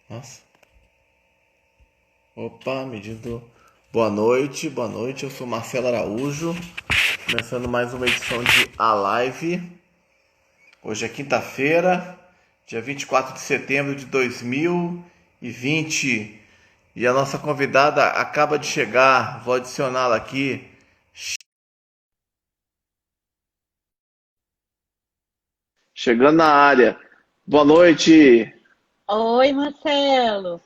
Nossa. Opa, medindo. Boa noite. Eu sou Marcelo Araújo, começando mais uma edição de A Live. Hoje é quinta-feira, dia 24 de setembro de 2020. E a nossa convidada acaba de chegar. Vou adicioná-la aqui. Chegando na área. Boa noite. Oi, Marcelo.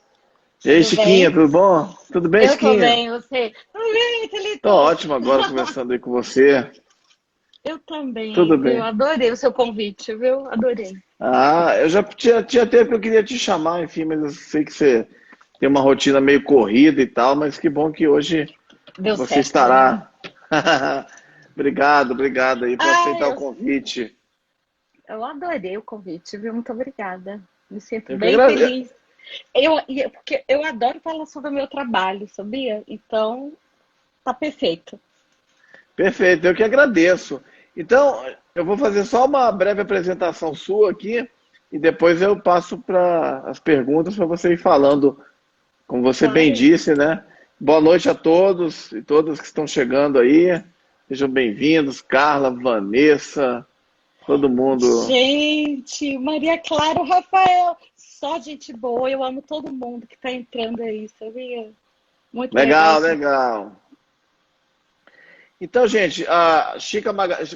E aí, Tudo Chiquinha, bem? tudo bom? Tudo bem, Eu tô Chiquinha? bem, você? Tudo bem, Tô Thelito? ótimo agora conversando aí com você. Eu também, Tudo viu? bem. Adorei o seu convite, viu? Adorei. Ah, eu já tinha tempo que eu queria te chamar, enfim, mas eu sei que você tem uma rotina meio corrida e tal, mas que bom que hoje Deu você certo, né? estará. Obrigado aí por Ah, aceitar o convite. eu adorei o convite, viu? Muito obrigada. Me sinto Eu que bem agradeço. feliz. Porque eu adoro falar sobre o meu trabalho, sabia? Então, tá perfeito. Perfeito, eu que agradeço. Então, eu vou fazer só uma breve apresentação sua aqui e depois eu passo para as perguntas para você ir falando, como você bem Claro. disse, né? Boa noite a todos e todas que estão chegando aí. Sejam bem-vindos, Carla, Vanessa, todo mundo. Gente, Maria Clara, Rafael, só gente boa. Eu amo todo mundo que tá entrando aí, sabia? Muito legal Legal, isso. legal. Então, gente, a Chica Magalhães,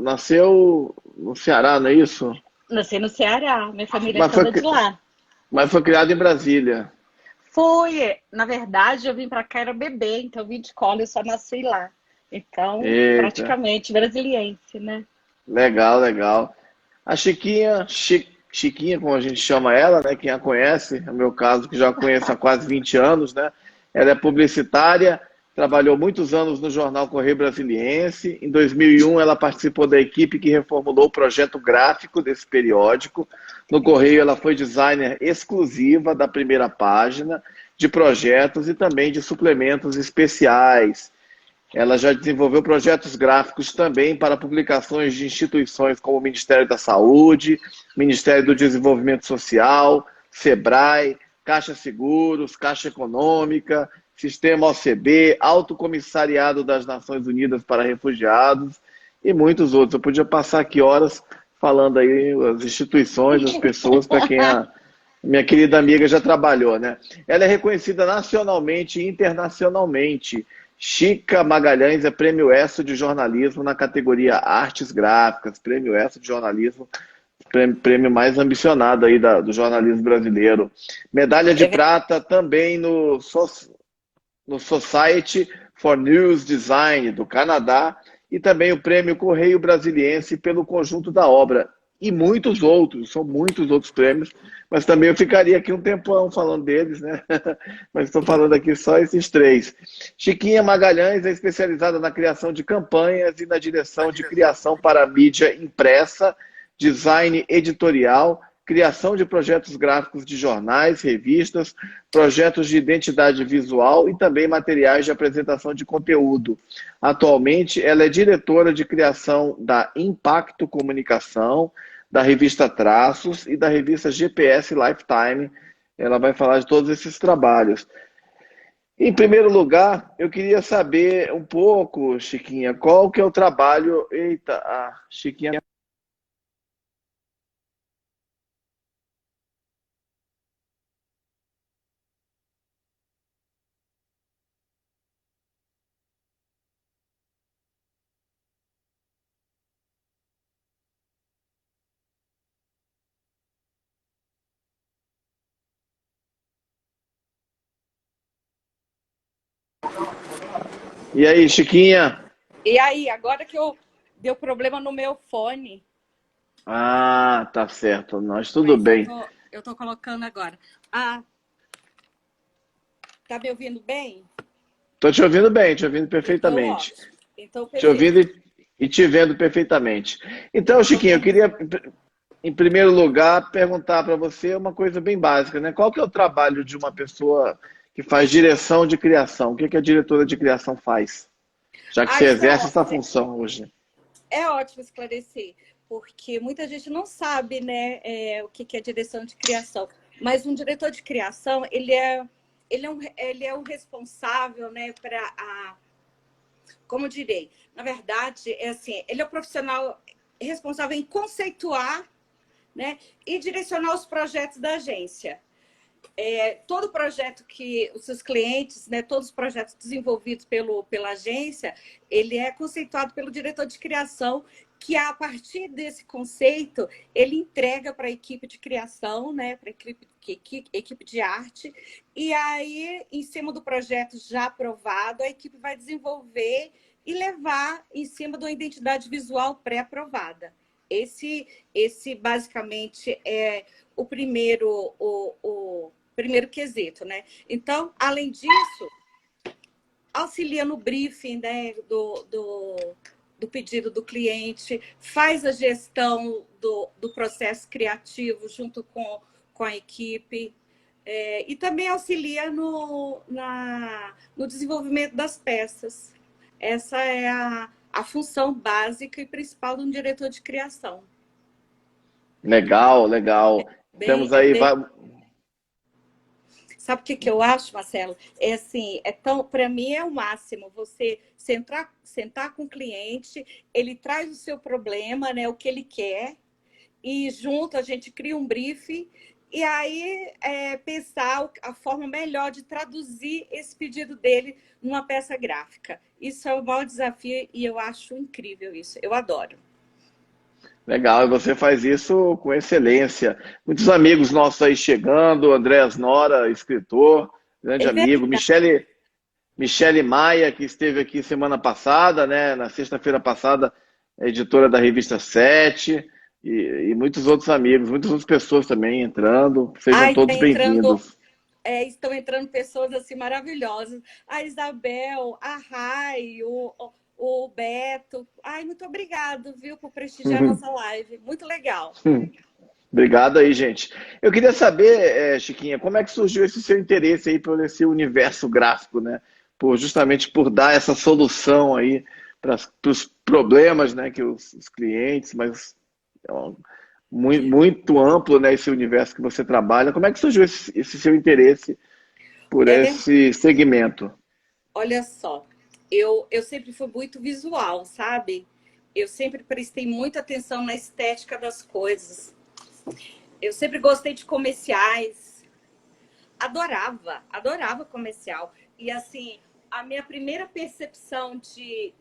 nasceu no Ceará, não é isso? Nasci no Ceará, minha família é Mas foi, toda de lá. mas foi criado em Brasília. Na verdade, eu vim pra cá, era bebê, então eu vim de cola, eu só nasci lá. Então, Eita, praticamente brasiliense, né? legal, legal. A Chiquinha, Chiquinha, como a gente chama ela, né? Quem a conhece, é o meu caso, que já a conheço há quase 20 anos, né? Ela é publicitária, trabalhou muitos anos no jornal Correio Brasiliense. Em 2001, ela participou da equipe que reformulou o projeto gráfico desse periódico. No Correio, ela foi designer exclusiva da primeira página, de projetos e também de suplementos especiais. Ela já desenvolveu projetos gráficos também para publicações de instituições como o Ministério da Saúde, Ministério do Desenvolvimento Social, SEBRAE, Caixa Seguros, Caixa Econômica, Sistema OCB, Alto Comissariado das Nações Unidas para Refugiados e muitos outros. Eu podia passar aqui horas falando aí as instituições, as pessoas para quem a minha querida amiga já trabalhou, né? Ela é reconhecida nacionalmente e internacionalmente. Chica Magalhães é Prêmio ESSO de Jornalismo na categoria Artes Gráficas, Prêmio ESSO de Jornalismo, prêmio mais ambicionado aí do jornalismo brasileiro. Medalha de É ver- prata também no Society for News Design do Canadá e também o Prêmio Correio Brasiliense pelo conjunto da obra. E muitos outros, são muitos outros prêmios, mas também eu ficaria aqui um tempão falando deles, né? Mas estou falando aqui só esses três. Chiquinha Magalhães é especializada na criação de campanhas e na direção de criação para mídia impressa, design editorial, criação de projetos gráficos de jornais, revistas, projetos de identidade visual e também materiais de apresentação de conteúdo. Atualmente, ela é diretora de criação da Impacto Comunicação, da revista Traços e da revista GPS Lifetime. Ela vai falar de todos esses trabalhos. Em primeiro lugar, eu queria saber um pouco, Chiquinha, qual que é o trabalho. Eita, a Chiquinha. E aí, Chiquinha? E aí, agora que eu deu problema no meu fone, Ah, tá certo, nós tudo mas eu bem. tô, eu tô colocando agora. Ah, tá me ouvindo bem? Tô te ouvindo bem, te ouvindo Então, perfeitamente. ótimo. Então, Te ouvindo perfeito. e te vendo perfeitamente. Eu Então, tô Chiquinho, eu colocando. queria, em primeiro lugar, perguntar para você uma coisa bem básica, né? Qual que é o trabalho de uma pessoa que faz direção de criação? O que que a diretora de criação faz? Já que Ah, você isso exerce essa função hoje. é ótimo esclarecer. porque muita gente não sabe, né, o que que é direção de criação. Mas um diretor de criação, ele é o responsável, né, como direi, na verdade, é assim, ele é o profissional responsável em conceituar, né, e direcionar os projetos da agência. Todo projeto que os seus clientes, né, todos os projetos desenvolvidos pela agência, ele é conceituado pelo diretor de criação, que a partir desse conceito, ele entrega para a equipe de criação, né, para a equipe de arte, e aí, em cima do projeto já aprovado, a equipe vai desenvolver e levar em cima de uma identidade visual pré-aprovada. Esse basicamente é o primeiro quesito, né? Então, além disso, auxilia no briefing, né, do pedido do cliente, faz a gestão do processo criativo junto com a equipe, e também auxilia no desenvolvimento das peças. Essa é a função básica e principal de um diretor de criação. Legal, legal. Bem, Temos aí. Sabe o que que eu acho, Marcelo? É assim, para mim é o máximo você sentar com o cliente, ele traz o seu problema, né, o que ele quer, e junto a gente cria um briefing, e aí pensar a forma melhor de traduzir esse pedido dele numa peça gráfica. Isso é o maior desafio e eu acho incrível isso. Eu adoro. Legal, e você faz isso com excelência. Muitos amigos nossos aí chegando, Andréas Nora, escritor, grande É amigo, verdade. Michele Maia, que esteve aqui semana passada, né, na sexta-feira passada, editora da revista Sete, e muitos outros amigos, muitas outras pessoas também entrando. Sejam Ai, todos bem-vindos. estão entrando pessoas assim maravilhosas. A Isabel, a Rai, o Beto. Ai, muito obrigado, viu, por prestigiar a nossa live. Muito legal. Obrigado aí, gente. Eu queria saber, Chiquinha, como é que surgiu esse seu interesse aí por esse universo gráfico, né? Justamente por dar essa solução aí para os problemas, né, que os clientes, mas é muito, muito amplo, né, esse universo que você trabalha. Como é que surgiu esse seu interesse por É verdade. esse segmento? Olha só, eu sempre fui muito visual, sabe? Eu sempre prestei muita atenção na estética das coisas. Eu sempre gostei de comerciais. Adorava comercial. E assim, a minha primeira percepção de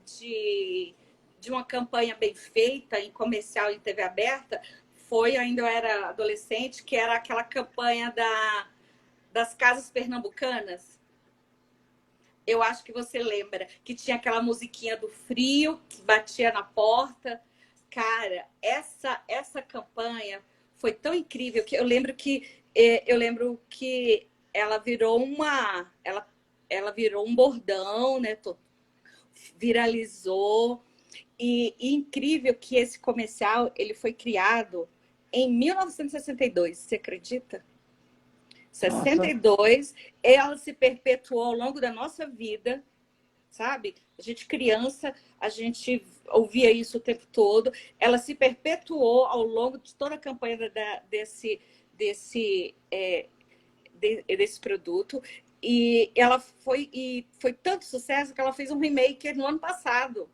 uma campanha bem feita em comercial em TV aberta foi, ainda eu era adolescente, que era aquela campanha das casas pernambucanas. Eu acho que você lembra, que tinha aquela musiquinha do frio que batia na porta. Cara, essa campanha foi tão incrível que eu lembro que ela virou ela virou um bordão, né? Viralizou e incrível que esse comercial ele foi criado em 1962, você acredita? Nossa. 62, ela se perpetuou ao longo da nossa vida, sabe? A gente criança, a gente ouvia isso o tempo todo. Ela se perpetuou ao longo de toda a campanha desse produto. E foi tanto sucesso que ela fez um remake no ano passado.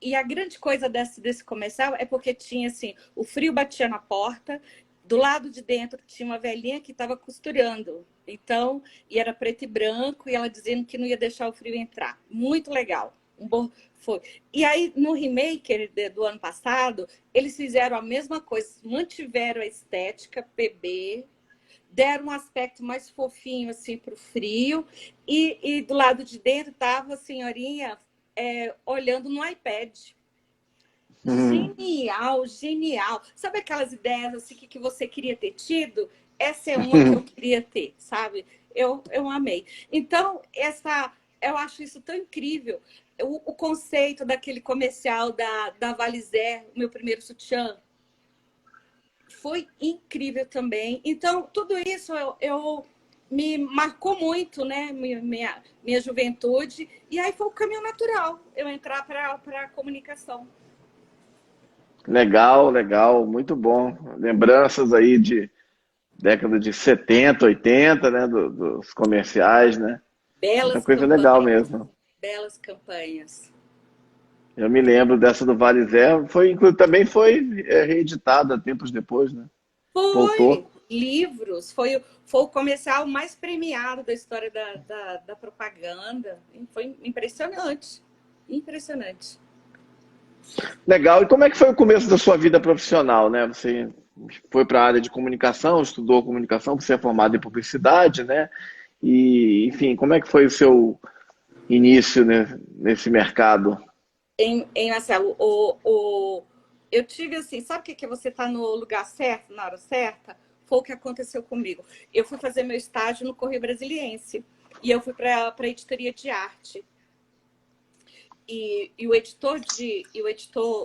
E a grande coisa desse comercial é porque tinha assim, o frio batia na porta, do lado de dentro tinha uma velhinha que estava costurando. Então, e era preto e branco, e ela dizendo que não ia deixar o frio entrar. Muito legal. Foi. E aí, no remake do ano passado, eles fizeram a mesma coisa, mantiveram a estética PB, deram um aspecto mais fofinho assim para o frio, e do lado de dentro estava a senhorinha olhando no iPad. Hum. Genial, genial. Sabe aquelas ideias assim que você queria ter tido? Essa é uma que eu queria ter, sabe? Eu amei. Então, eu acho isso tão incrível. O conceito daquele comercial da Valizer, o meu primeiro sutiã, foi incrível também. Então, tudo isso me marcou muito, né? Minha juventude. E aí foi o caminho natural eu entrar para a comunicação. Legal, legal, muito bom. Lembranças aí de década de 70, 80, né? Dos comerciais, né? Muita Belas coisa legal campanhas, mesmo. belas campanhas. Eu me lembro dessa do Vale Zé. Também foi reeditada tempos depois, né? Foi Voltou. livros, foi o comercial mais premiado da história da propaganda. Foi impressionante, impressionante. Legal. E como é que foi o começo da sua vida profissional, né? Você foi para a área de comunicação, estudou comunicação, você é formado em publicidade, né? E, enfim, como é que foi o seu início, né, nesse mercado? Marcelo, eu tive assim, sabe o que é você estar no lugar certo, na hora certa? Foi o que aconteceu comigo. Eu fui fazer meu estágio no Correio Brasiliense e eu fui para a editoria de arte.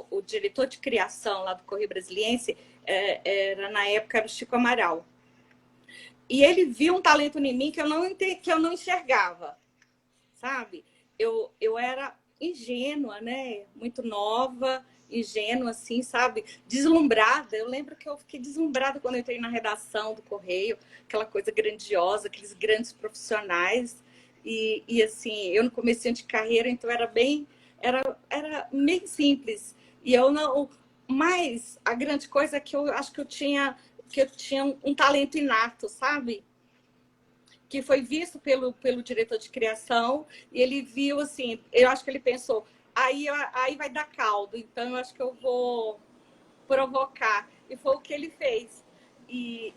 O diretor de criação lá do Correio Brasiliense era na época era o Chico Amaral. E ele viu um talento em mim que eu não enxergava, sabe? Eu era ingênua, né? Muito nova, ingênua, assim, sabe? Deslumbrada. Eu lembro que eu fiquei deslumbrada quando eu entrei na redação do Correio, aquela coisa grandiosa, aqueles grandes profissionais. Assim, eu no começo de carreira, então era meio simples. E eu não. Mas a grande coisa é que eu acho que eu tinha um talento inato, sabe? Que foi visto pelo diretor de criação, e ele viu assim, eu acho que ele pensou, aí vai dar caldo, então eu acho que eu vou provocar. E foi o que ele fez. E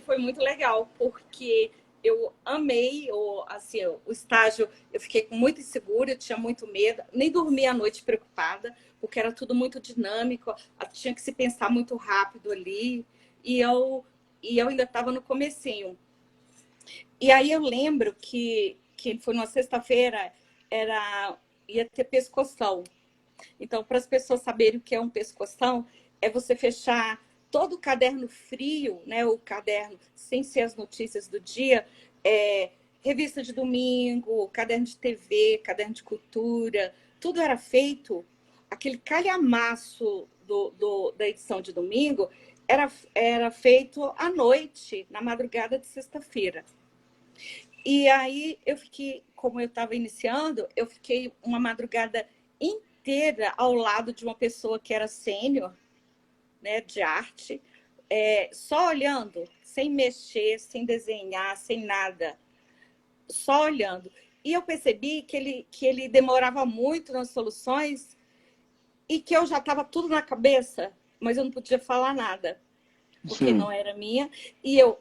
foi muito legal, porque eu amei assim, o estágio, eu fiquei muito insegura, eu tinha muito medo, nem dormia à noite preocupada, porque era tudo muito dinâmico, tinha que se pensar muito rápido ali, e eu ainda estava no comecinho. E aí eu lembro que foi numa sexta-feira, ia ter pescoção. Então, para as pessoas saberem o que é um pescoção, é você fechar todo o caderno frio, né? O caderno sem ser as notícias do dia, revista de domingo, caderno de TV, caderno de cultura, tudo era feito, aquele calhamaço da edição de domingo era feito à noite, na madrugada de sexta-feira. E aí eu fiquei, como eu estava iniciando, eu fiquei uma madrugada inteira ao lado de uma pessoa que era sênior, né, de arte, só olhando, sem mexer, sem desenhar, sem nada, só olhando. E eu percebi que ele demorava muito nas soluções e que eu já estava tudo na cabeça, mas eu não podia falar nada, porque não era minha. E eu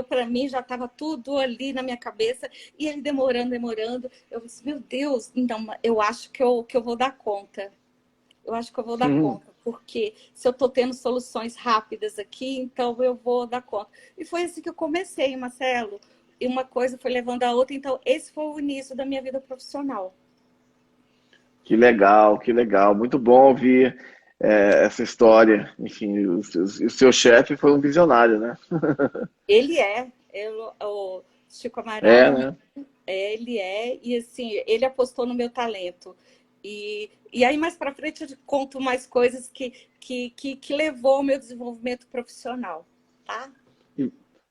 para mim já estava tudo ali na minha cabeça e ele demorando. Eu disse, meu Deus, então eu acho que eu vou dar conta. Eu acho que eu vou dar conta, porque se eu estou tendo soluções rápidas aqui, então eu vou dar conta. E foi assim que eu comecei, Marcelo. E uma coisa foi levando a outra, então esse foi o início da minha vida profissional. Que legal, que legal. Muito bom ouvir essa história. Enfim, o seu chefe foi um visionário, né? O Chico É, Amaral, né? e assim, ele apostou no meu talento. E aí, mais para frente, eu te conto mais coisas que levou ao meu desenvolvimento profissional, tá?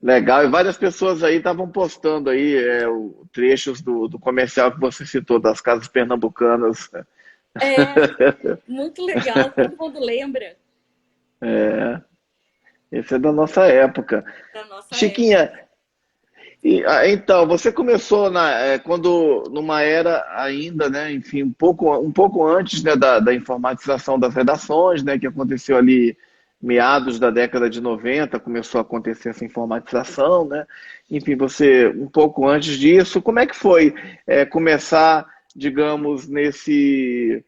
Legal. E várias pessoas aí estavam postando aí trechos do comercial que você citou, das casas pernambucanas. É, muito legal, todo mundo lembra Esse é da nossa época. da nossa época. Chiquinha, então, você começou quando numa era ainda, né, enfim, um pouco antes, né, da informatização das redações, né, que aconteceu ali meados da década de 90, começou a acontecer essa informatização, né? Enfim, você um pouco antes disso, como é que foi começar, digamos, nesse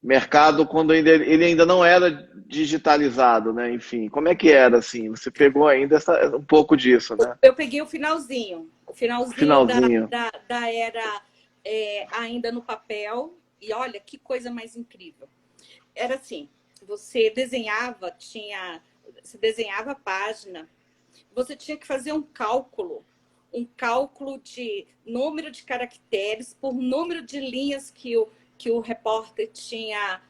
mercado quando ele ainda não era digitalizado, né? Enfim, como é que era assim? Você pegou ainda um pouco disso, né? Eu peguei o finalzinho Finalzinho. da era ainda no papel, e olha que coisa mais incrível. Era assim, você desenhava a página, você tinha que fazer um cálculo de número de caracteres por número de linhas que o repórter tinha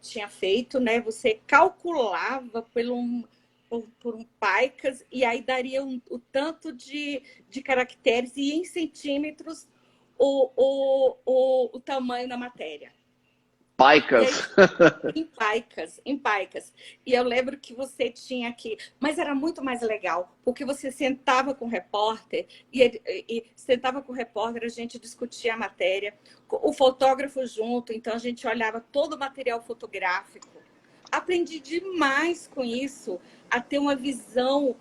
tinha feito, né? Você calculava por um paicas e aí daria o tanto de caracteres e em centímetros o tamanho da matéria. E aí, Paicas. em paicas. E eu lembro que você tinha que. Mas era muito mais legal, porque você sentava com o repórter, e sentava com o repórter, a gente discutia a matéria, o fotógrafo junto, então a gente olhava todo o material fotográfico. Aprendi demais com isso, a ter uma visão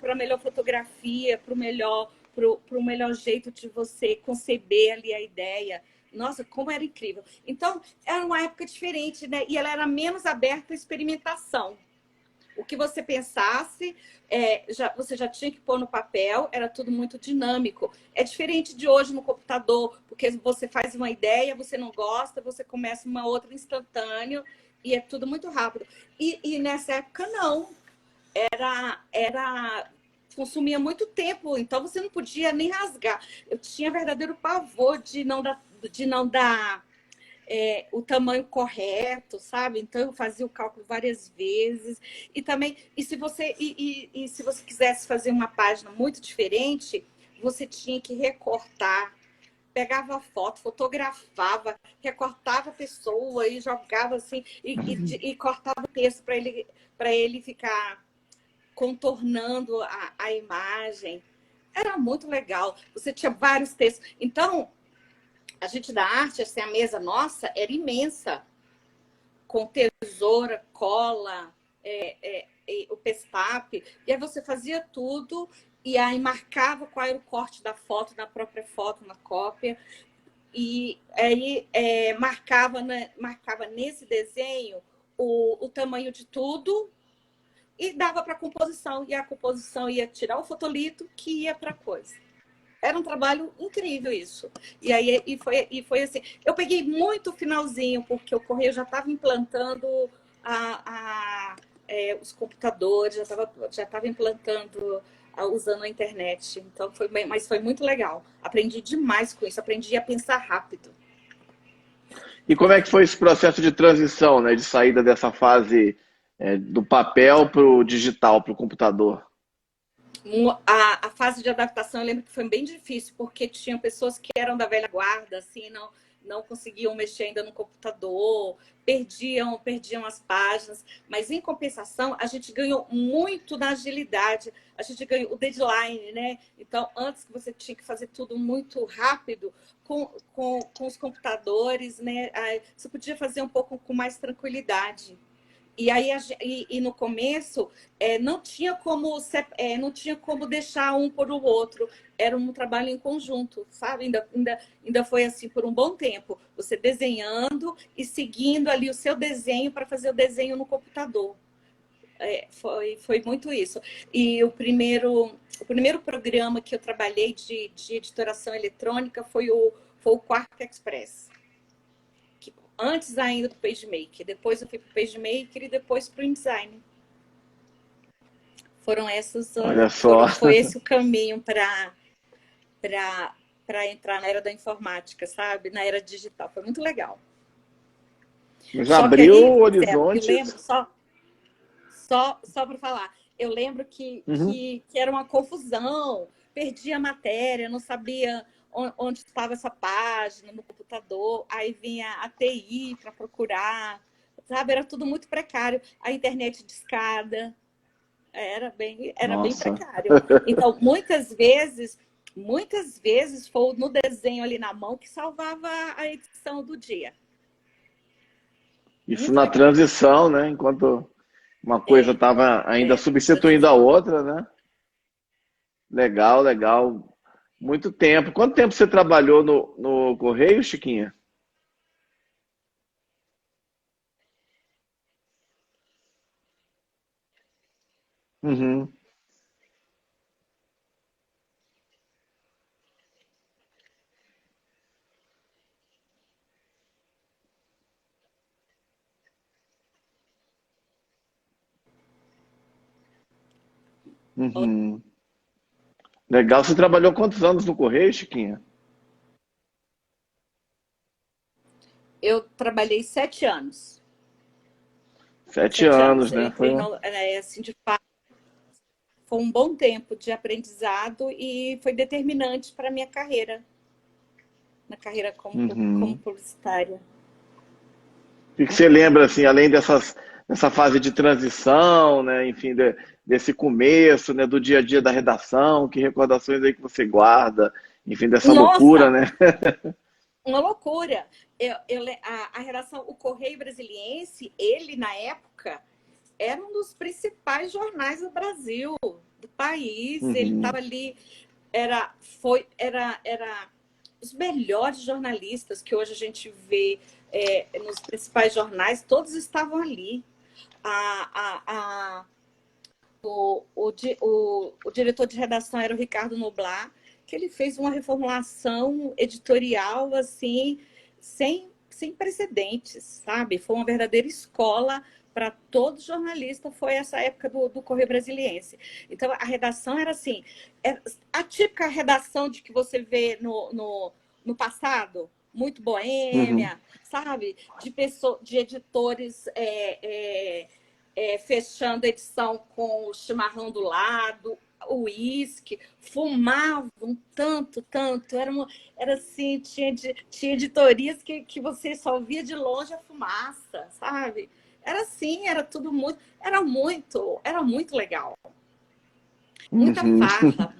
para a melhor fotografia, para o melhor jeito de você conceber ali a ideia. Nossa, como era incrível. Então, era uma época diferente, né? E ela era menos aberta à experimentação. O que você pensasse, você já tinha que pôr no papel, era tudo muito dinâmico. É diferente de hoje no computador, porque você faz uma ideia, você não gosta, você começa uma outra instantâneo e é tudo muito rápido. E nessa época, não. Consumia muito tempo, então você não podia nem rasgar. Eu tinha verdadeiro pavor de não dar o tamanho correto, sabe? Então eu fazia o cálculo várias vezes. E também, se você quisesse fazer uma página muito diferente, você tinha que recortar, pegava a foto, fotografava, recortava a pessoa e jogava assim, e cortava o texto para ele ficar contornando a imagem. Era muito legal. Você tinha vários textos. Então, a gente da arte, assim, a mesa nossa era imensa, com tesoura, cola, o pestape. E aí você fazia tudo e aí marcava qual era o corte da foto, na própria foto, na cópia. E aí marcava nesse desenho o tamanho de tudo e dava para a composição. E a composição ia tirar o fotolito que ia para a coisa. Era um trabalho incrível isso. E foi assim. Eu peguei muito finalzinho, porque o Correio já estava implantando os computadores, já estava implantando, usando a internet. Então, mas foi muito legal. Aprendi demais com isso. Aprendi a pensar rápido. E como é que foi esse processo de transição, né, de saída dessa fase do papel para o digital, para o computador? A fase de adaptação eu lembro que foi bem difícil, porque tinha pessoas que eram da velha guarda, assim, não conseguiam mexer ainda no computador, perdiam as páginas, mas em compensação a gente ganhou muito na agilidade, a gente ganhou o deadline, né? Então, antes que você tinha que fazer tudo muito rápido, com os computadores, né? Você podia fazer um pouco com mais tranquilidade. E aí no começo não tinha como deixar um por o outro. Era um trabalho em conjunto, sabe? Ainda foi assim por um bom tempo. Você desenhando e seguindo ali o seu desenho para fazer o desenho no computador. Foi muito isso. E o primeiro programa que eu trabalhei de editoração eletrônica foi o Quark Express. Antes ainda do PageMaker. Depois eu fui para o PageMaker e depois para o InDesign. Olha só. Foi esse o caminho para entrar na era da informática, sabe? Na era digital. Foi muito legal. Mas abriu horizontes. Eu lembro, só para falar, eu lembro que era uma confusão, perdia a matéria, não sabia onde estava essa página no computador, aí vinha a TI para procurar, sabe? Era tudo muito precário, a internet de escada, era bem precário. Então, muitas vezes foi no desenho ali na mão que salvava a edição do dia. Isso muito na legal. Transição, né? Enquanto uma coisa estava ainda substituindo a outra, né? Legal, legal. Muito tempo. Quanto tempo você trabalhou no Correio, Chiquinha? Uhum. Uhum. Legal. Você trabalhou quantos anos no Correio, Chiquinha? Eu trabalhei 7 anos. 7 7 anos. anos, Eu né? entrei, assim, de fato, foi um bom tempo de aprendizado e foi determinante para a minha carreira, na carreira como Uhum. publicitária. O que você lembra, assim, além dessa fase de transição, né? Enfim, desse começo, né? Do dia a dia da redação, que recordações aí que você guarda, enfim, dessa loucura, Nossa, né? uma loucura. A redação, o Correio Brasiliense, ele, na época, era um dos principais jornais do Brasil, do país. Ele Uhum. estava ali, era os melhores jornalistas que hoje a gente vê nos principais jornais, todos estavam ali. A, a, a, o diretor de redação era o Ricardo Noblar, que ele fez uma reformulação editorial assim, sem precedentes, sabe? Foi uma verdadeira escola para todo jornalista, foi essa época do Correio Brasiliense. Então, a redação era assim, a típica redação de que você vê no passado, muito Uhum. boêmia, sabe? De editores fechando a edição com o chimarrão do lado, o uísque, fumavam tanto, tanto. Era assim, tinha editorias que você só via de longe a fumaça, sabe? Era assim, era tudo era muito legal. Muita Uhum. farra,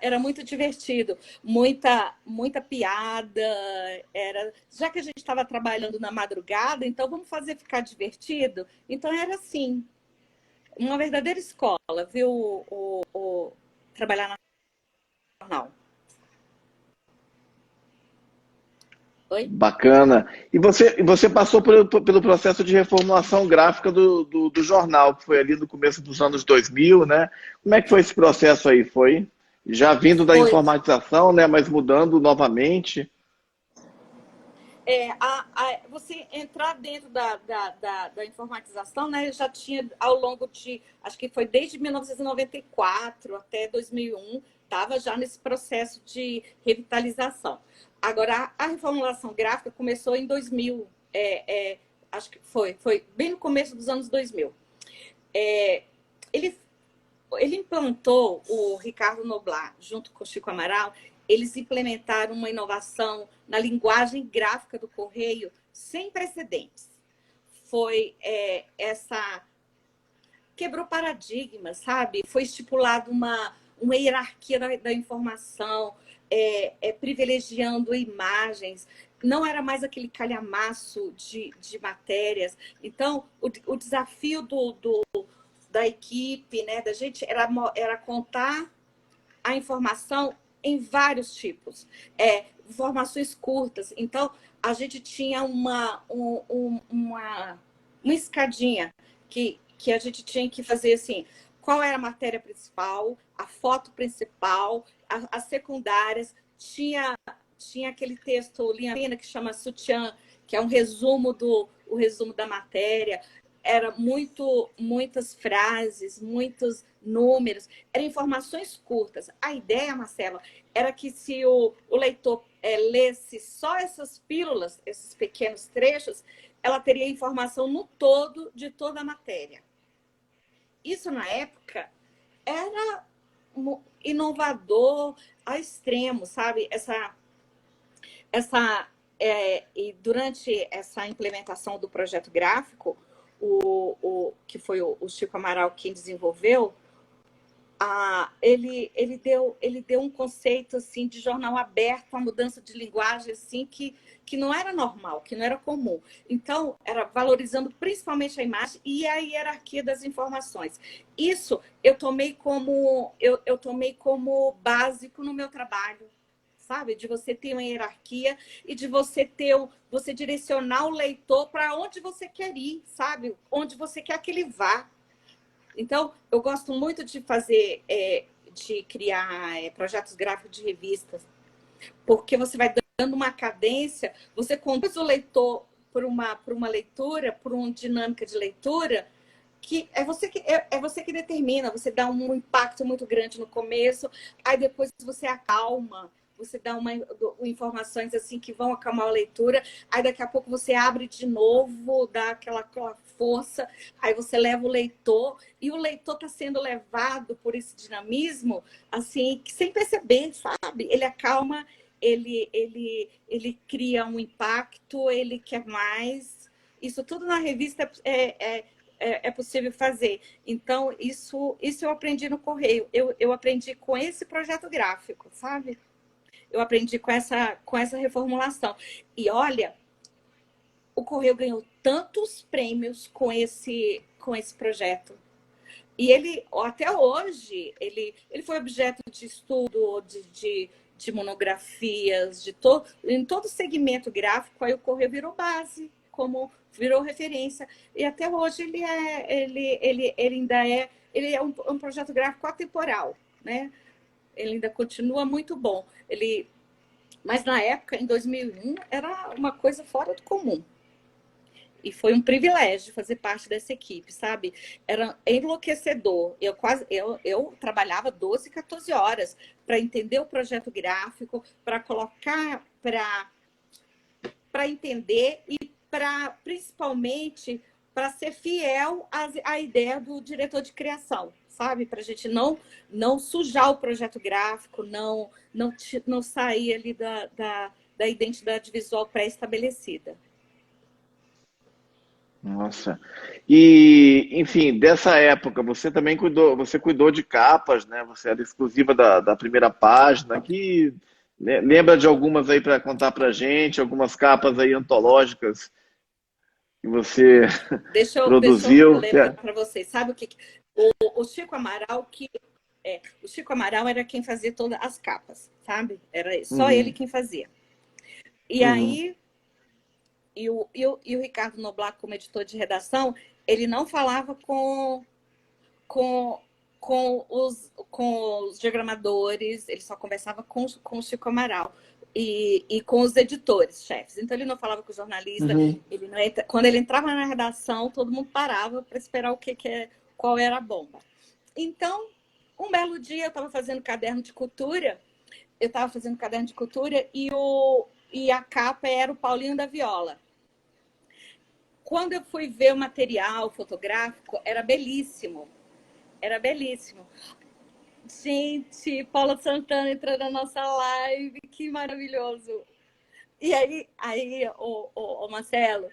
era muito divertido, muita piada. Já que a gente estava trabalhando na madrugada, então vamos fazer ficar divertido. Então era assim, uma verdadeira escola, viu? Trabalhar na jornal. Oi? Bacana. E você passou pelo processo de reformulação gráfica do jornal, que foi ali no começo dos anos 2000, né? Como é que foi esse processo aí? Foi já vindo da Foi. informatização, né? Mas mudando novamente. Você entrar dentro da informatização, né? Já tinha ao longo de, acho que foi desde 1994 até 2001, estava já nesse processo de revitalização. Agora, a reformulação gráfica começou em 2000, acho que foi bem no começo dos anos 2000. Ele ele implantou, o Ricardo Noblar, junto com o Chico Amaral, eles implementaram uma inovação na linguagem gráfica do Correio sem precedentes. Foi essa... Quebrou paradigmas, sabe? Foi estipulado uma hierarquia da informação, privilegiando imagens. Não era mais aquele calhamaço de matérias. Então, o desafio da equipe, né, da gente, era contar a informação em vários tipos. Informações curtas. Então, a gente tinha uma escadinha que a gente tinha que fazer assim, qual era a matéria principal, a foto principal, as secundárias, tinha aquele texto linha fina que chama sutiã, que é o resumo da matéria. Era muitas frases, muitos números, eram informações curtas. A ideia, Marcela, era que se o leitor lesse só essas pílulas, esses pequenos trechos, ela teria informação no todo de toda a matéria. Isso, na época, era inovador ao extremo, sabe? E durante essa implementação do projeto gráfico, que foi o Chico Amaral quem desenvolveu, ele deu um conceito assim de jornal aberto, uma mudança de linguagem assim que não era normal, que não era comum. Então, era valorizando principalmente a imagem e a hierarquia das informações. Isso eu tomei como básico no meu trabalho, sabe? De você ter uma hierarquia e de você você direcionar o leitor para onde você quer ir, sabe? Onde você quer que ele vá. Então, eu gosto muito de de criar projetos gráficos de revistas, porque você vai dando uma cadência, você conduz o leitor por uma leitura, por uma dinâmica de leitura, que é você que determina, você dá um impacto muito grande no começo, aí depois você acalma, você dá informações assim que vão acalmar a leitura, aí daqui a pouco você abre de novo, dá aquela força, aí você leva o leitor, e o leitor está sendo levado por esse dinamismo, assim, sem perceber, sabe? Ele acalma, ele cria um impacto, ele quer mais. Isso tudo na revista é possível fazer. Então, isso eu aprendi no Correio. Eu aprendi com esse projeto gráfico, sabe? Eu aprendi com essa reformulação. E olha, o Correio ganhou tantos prêmios com esse projeto. E ele, até hoje, ele foi objeto de estudo, de monografias, em todo segmento gráfico, aí o Correio virou base, virou referência. E até hoje ele ainda é um projeto gráfico atemporal, né? Ele ainda continua muito bom. Mas na época, em 2001, era uma coisa fora do comum. E foi um privilégio fazer parte dessa equipe, sabe? Era enlouquecedor. Eu trabalhava 12, 14 horas para entender o projeto gráfico, para colocar, para entender e principalmente para ser fiel à ideia do diretor de criação, sabe? Para a gente não sujar o projeto gráfico, não sair ali da identidade visual pré-estabelecida. Nossa. E, enfim, dessa época, você também cuidou de capas, né? Você era exclusiva da primeira página. Lembra de algumas aí para contar para gente, algumas capas aí antológicas que você Deixa eu produziu? lembrar para vocês. Sabe o que? O Chico Amaral, o Chico Amaral era quem fazia todas as capas, sabe? Era só ele quem fazia. E aí, e o Ricardo Noblat, como editor de redação, ele não falava com os diagramadores, ele só conversava com o Chico Amaral e com os editores, chefes. Então, ele não falava com o jornalista. Quando ele entrava na redação, todo mundo parava para esperar qual era a bomba. Então, um belo dia, eu estava fazendo caderno de cultura, e a capa era o Paulinho da Viola. Quando eu fui ver o material fotográfico, era belíssimo. Era belíssimo. Gente, Paula Santana entrou na nossa live, que maravilhoso. E aí o Marcelo,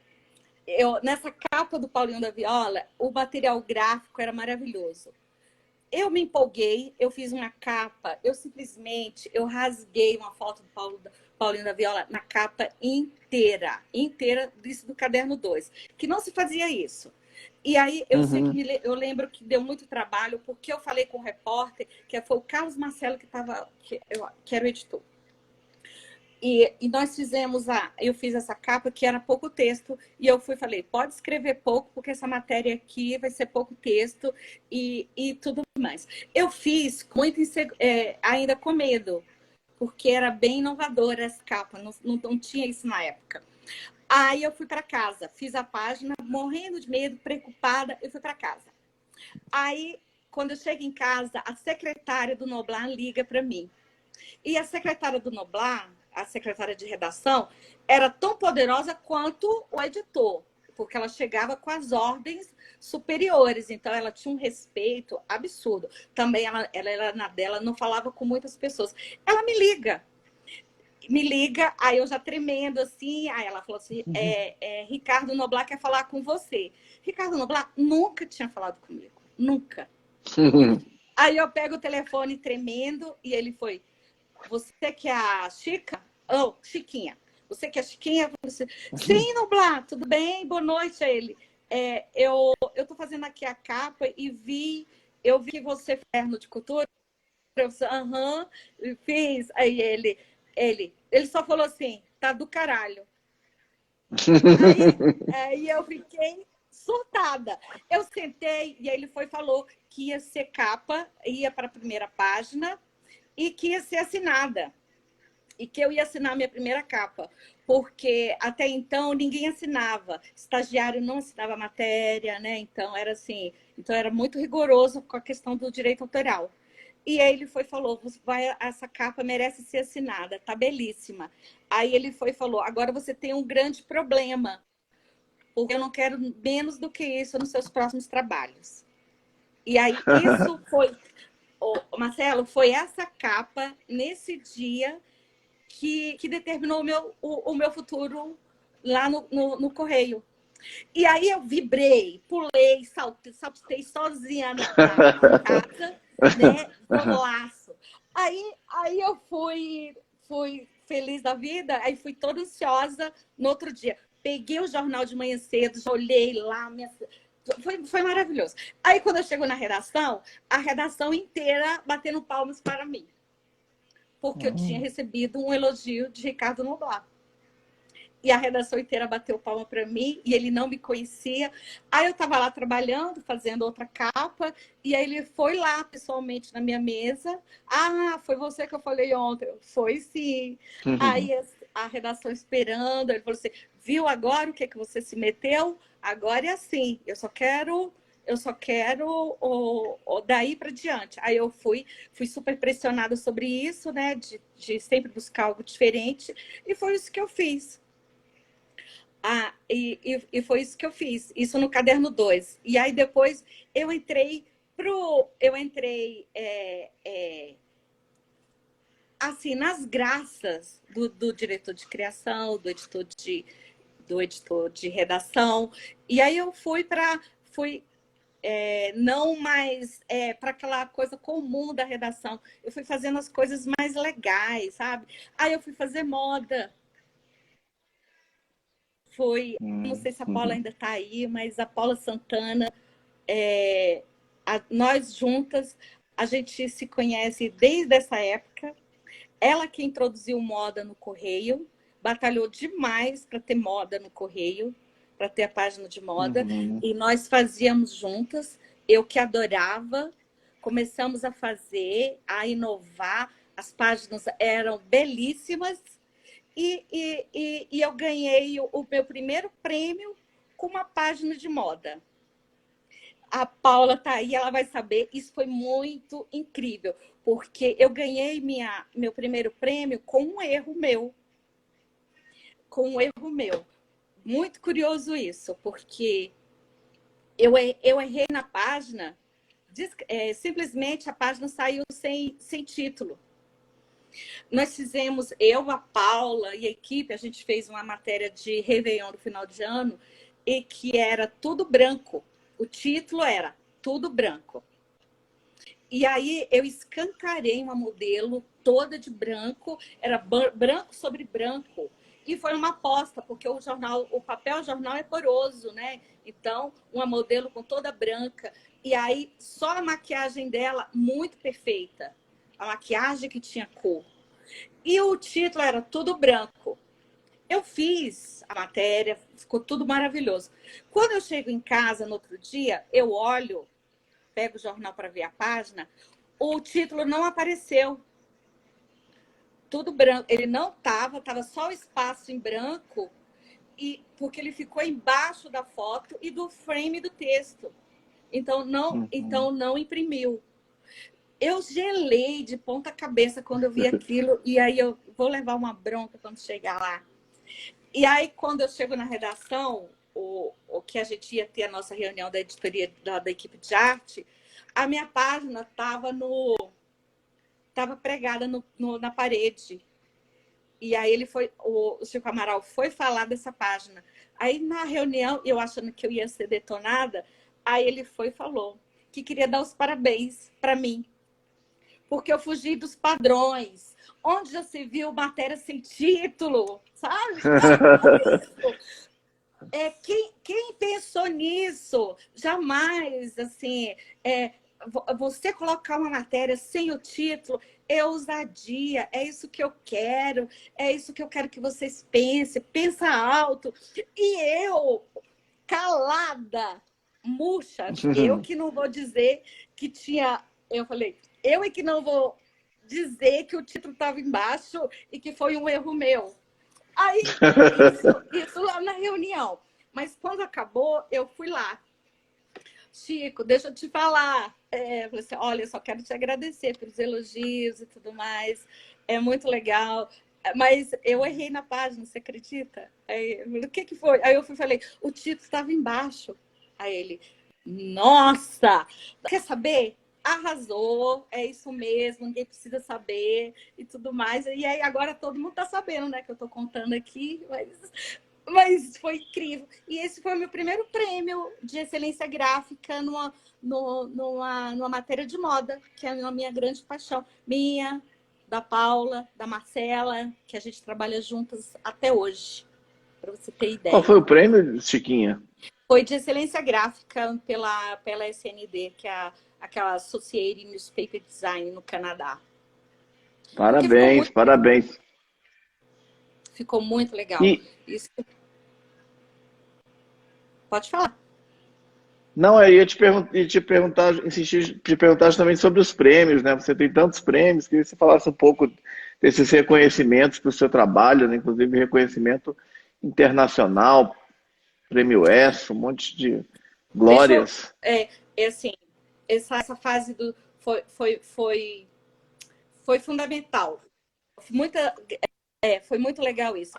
nessa capa do Paulinho da Viola, o material gráfico era maravilhoso. Eu me empolguei, eu fiz uma capa, eu rasguei uma foto do Paulinho da Viola na capa inteira disso do caderno 2, que não se fazia isso. E aí eu lembro que deu muito trabalho, porque eu falei com o repórter, que foi o Carlos Marcelo que era o editor. E nós eu fiz essa capa que era pouco texto, e eu falei, pode escrever pouco, porque essa matéria aqui vai ser pouco texto e tudo mais. Eu fiz muito ainda com medo, porque era bem inovadora essa capa, não tinha isso na época. Aí eu fui para casa, fiz a página, morrendo de medo, preocupada, eu fui para casa. Aí, quando eu chego em casa, a secretária do Noblat liga para mim. E a secretária do Noblat, a secretária de redação, era tão poderosa quanto o editor, porque ela chegava com as ordens superiores, então ela tinha um respeito absurdo. Também ela era na dela, não falava com muitas pessoas. Ela me liga, aí eu já tremendo assim, aí ela falou assim, Ricardo Noblat quer falar com você. Ricardo Noblat nunca tinha falado comigo, nunca. Aí eu pego o telefone tremendo e ele foi, você que é a Chica? Oh, Chiquinha. Você que é a Chiquinha? Sim, Noblat, tudo bem? Boa noite a ele. Eu tô fazendo aqui a capa e eu vi que você fez caderno de cultura. Eu fiz. Aí ele só falou assim, tá do caralho. Aí eu fiquei surtada. Eu sentei e ele falou que ia ser capa, ia para a primeira página e que ia ser assinada. E que eu ia assinar a minha primeira capa, porque até então ninguém assinava, estagiário não assinava matéria, né? Então era assim, era muito rigoroso com a questão do direito autoral. E aí ele foi e falou, essa capa merece ser assinada, tá belíssima. Aí ele foi e falou, agora você tem um grande problema, porque eu não quero menos do que isso nos seus próximos trabalhos. E aí isso foi, Marcelo, foi essa capa, nesse dia, que determinou o meu futuro lá no Correio. E aí eu vibrei, pulei, saltei sozinha na casa, né? Golaço. Aí eu fui feliz da vida, aí fui toda ansiosa no outro dia. Peguei o jornal de manhã cedo, já olhei lá, foi maravilhoso. Aí quando eu chego na redação, a redação inteira batendo palmas para mim. Porque eu tinha recebido um elogio de Ricardo Noblat. E a redação inteira bateu palma para mim, e ele não me conhecia. Aí eu estava lá trabalhando, fazendo outra capa, e aí ele foi lá pessoalmente na minha mesa. Ah, foi você que eu falei ontem? Foi sim. Aí a redação esperando, ele falou assim, viu agora o que você se meteu? Agora é assim, eu só quero daí para diante. Aí eu fui super pressionada sobre isso, né? De sempre buscar algo diferente, e foi isso que eu fiz. E foi isso que eu fiz, isso no caderno 2. E aí depois eu entrei assim, nas graças do diretor de criação, do editor de redação. E aí eu fui não mais para aquela coisa comum da redação. Eu fui fazendo as coisas mais legais, sabe? Aí eu fui fazer moda. Não sei se a Paula ainda está aí, mas a Paula Santana, nós juntas, a gente se conhece desde essa época. Ela que introduziu moda no Correio, batalhou demais para ter moda no Correio, para ter a página de moda, e nós fazíamos juntas, eu que adorava, começamos a fazer, a inovar, as páginas eram belíssimas, e eu ganhei o meu primeiro prêmio com uma página de moda. A Paula está aí, ela vai saber, isso foi muito incrível, porque eu ganhei meu primeiro prêmio com um erro meu. Com um erro meu. Muito curioso isso, porque eu errei na página, simplesmente a página saiu sem título. Nós fizemos, eu, a Paula e a equipe, a gente fez uma matéria de Réveillon do final de ano, e que era tudo branco. O título era Tudo Branco. E aí eu escancarei uma modelo toda de branco, era branco sobre branco. E foi uma aposta, porque o papel jornal é poroso, né? Então, uma modelo com toda branca. E aí, só a maquiagem dela, muito perfeita. A maquiagem que tinha cor. E o título era Tudo Branco. Eu fiz a matéria, ficou tudo maravilhoso. Quando eu chego em casa no outro dia, eu olho, pego o jornal para ver a página, o título não apareceu. Tudo branco. Ele não estava só o espaço em branco, porque ele ficou embaixo da foto e do frame do texto. Então não imprimiu. Eu gelei de ponta cabeça quando eu vi aquilo, e aí eu vou levar uma bronca quando chegar lá. E aí, quando eu chego na redação, o que a gente ia ter a nossa reunião da editoria da equipe de arte, a minha página estava pregada na parede. E aí o Chico Amaral foi falar dessa página. Aí na reunião, eu achando que eu ia ser detonada, aí ele foi e falou que queria dar os parabéns para mim, porque eu fugi dos padrões. Onde já se viu matéria sem título, sabe? Quem pensou nisso? Jamais, assim, você colocar uma matéria sem o título é ousadia, é isso que eu quero, é isso que eu quero que vocês pensem, pensa alto. E eu, calada, murcha, eu que não vou dizer que tinha... Eu falei, eu é que não vou dizer que o título estava embaixo e que foi um erro meu. Aí, isso lá na reunião. Mas quando acabou, eu fui lá. Chico, deixa eu te falar. Eu falei assim, olha, eu só quero te agradecer pelos elogios e tudo mais. É muito legal. Mas eu errei na página, você acredita? Aí, o que foi? Aí eu falei, o título estava embaixo. Aí ele, nossa! Quer saber? Arrasou, é isso mesmo, ninguém precisa saber e tudo mais. E aí agora todo mundo está sabendo, né? Que eu estou contando aqui, mas foi incrível. E esse foi o meu primeiro prêmio de excelência gráfica numa matéria de moda, que é a minha grande paixão. Minha, da Paula, da Marcela, que a gente trabalha juntas até hoje, para você ter Qual ideia. foi o prêmio, Chiquinha? Foi de excelência gráfica pela SND, que é aquela Associated Newspaper Design no Canadá. Porque Parabéns, parabéns. ficou muito legal. E Isso. Pode falar. não, eu ia te perguntar, insistir, te perguntar também sobre os prêmios, né? Você tem tantos prêmios, queria que você falasse um pouco desses reconhecimentos para o seu trabalho, né? Inclusive reconhecimento internacional, prêmio ESSO, um monte de Deixa eu. glórias. Assim, essa fase foi fundamental. Muita, foi muito legal isso.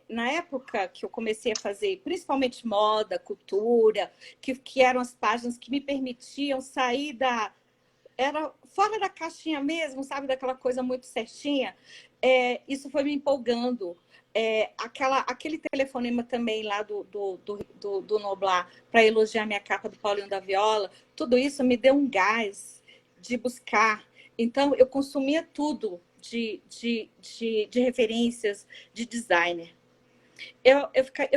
Na época que eu comecei a fazer, principalmente moda, cultura, que eram as páginas que me permitiam sair era fora da caixinha mesmo, sabe? Daquela coisa muito certinha. Isso foi me empolgando. Aquele telefonema também lá do Noblar para elogiar minha capa do Paulinho da Viola, tudo isso me deu um gás de buscar. Então, eu consumia tudo de referências de designer. Eu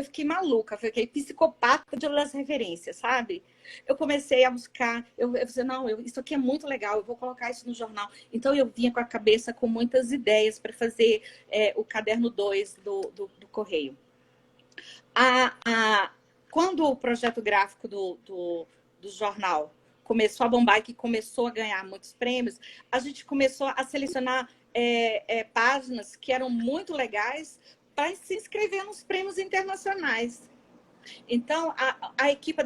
fiquei maluca, fiquei psicopata das referências, sabe? Eu comecei a buscar, eu falei, não, isso aqui é muito legal, eu vou colocar isso no jornal. Então, eu vinha com a cabeça com muitas ideias para fazer o caderno 2 do Correio. Quando o projeto gráfico do jornal começou a bombar e que começou a ganhar muitos prêmios, a gente começou a selecionar páginas que eram muito legais para se inscrever nos prêmios internacionais. Então, a equipe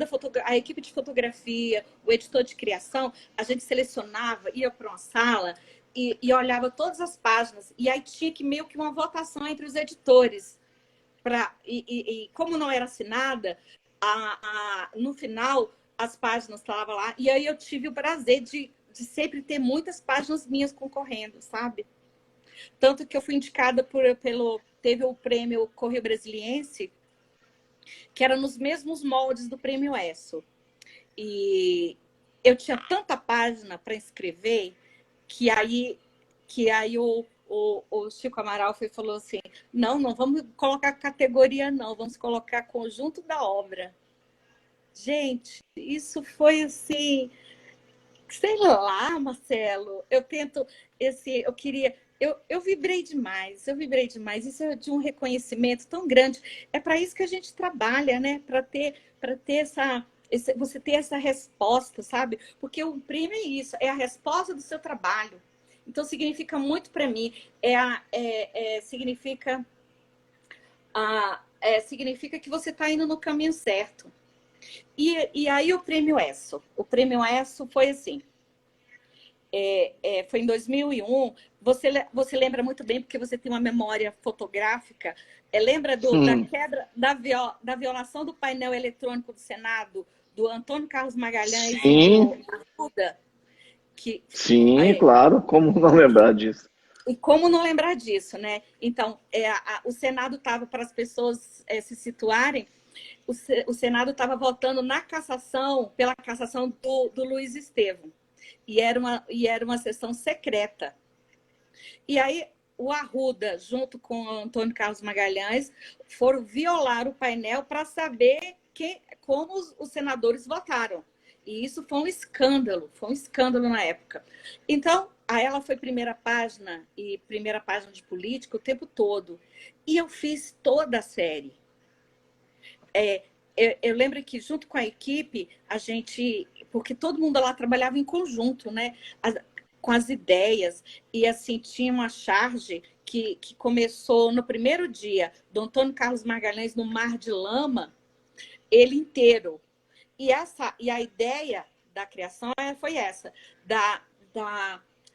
de fotografia, o editor de criação, a gente selecionava, ia para uma sala e olhava todas as páginas. E aí tinha meio que uma votação entre os editores. E como não era assinada, no final, as páginas estavam lá. E aí eu tive o prazer de sempre ter muitas páginas minhas concorrendo, sabe? Tanto que eu fui indicada teve o prêmio Correio Brasiliense, que era nos mesmos moldes do prêmio ESSO. E eu tinha tanta página para escrever que aí o Chico Amaral falou assim, não vamos colocar categoria não, vamos colocar conjunto da obra. Gente, isso foi assim, sei lá, Marcelo, eu vibrei demais, isso é de um reconhecimento tão grande, é para isso que a gente trabalha, né, para ter você ter essa resposta, sabe, porque o prêmio é isso, é a resposta do seu trabalho, então significa muito para mim, significa que você está indo no caminho certo. E aí o prêmio ESSO foi assim, foi em 2001, você lembra muito bem, porque você tem uma memória fotográfica, lembra da quebra, da violação do painel eletrônico do Senado, do Antônio Carlos Magalhães Sim. e do Arruda? Sim, claro, como não lembrar disso? E como não lembrar disso, né? Então, o Senado estava, para as pessoas se situarem, o Senado estava votando pela cassação do Luiz Estevam. E era uma sessão secreta. E aí, o Arruda, junto com o Antônio Carlos Magalhães, foram violar o painel para saber como os senadores votaram. E isso foi um escândalo na época. Então, ela foi primeira página de política o tempo todo. E eu fiz toda a série. Eu lembro que, junto com a equipe, porque todo mundo lá trabalhava em conjunto, né? Com as ideias. E, assim, tinha uma charge que começou no primeiro dia, do Antônio Carlos Magalhães no Mar de Lama, ele inteiro. E a ideia da criação foi essa,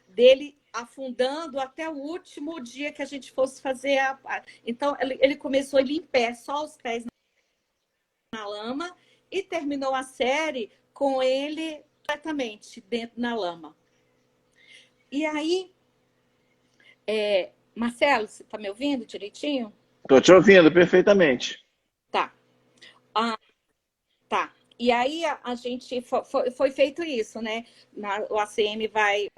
dele afundando até o último dia que a gente fosse fazer Então, ele começou ele em pé, só os pés na lama, e terminou a série com ele completamente dentro na lama. E aí, Marcelo, você está me ouvindo direitinho? Estou te ouvindo perfeitamente. Tá. Tá. E aí a gente foi feito isso, né? O ACM vai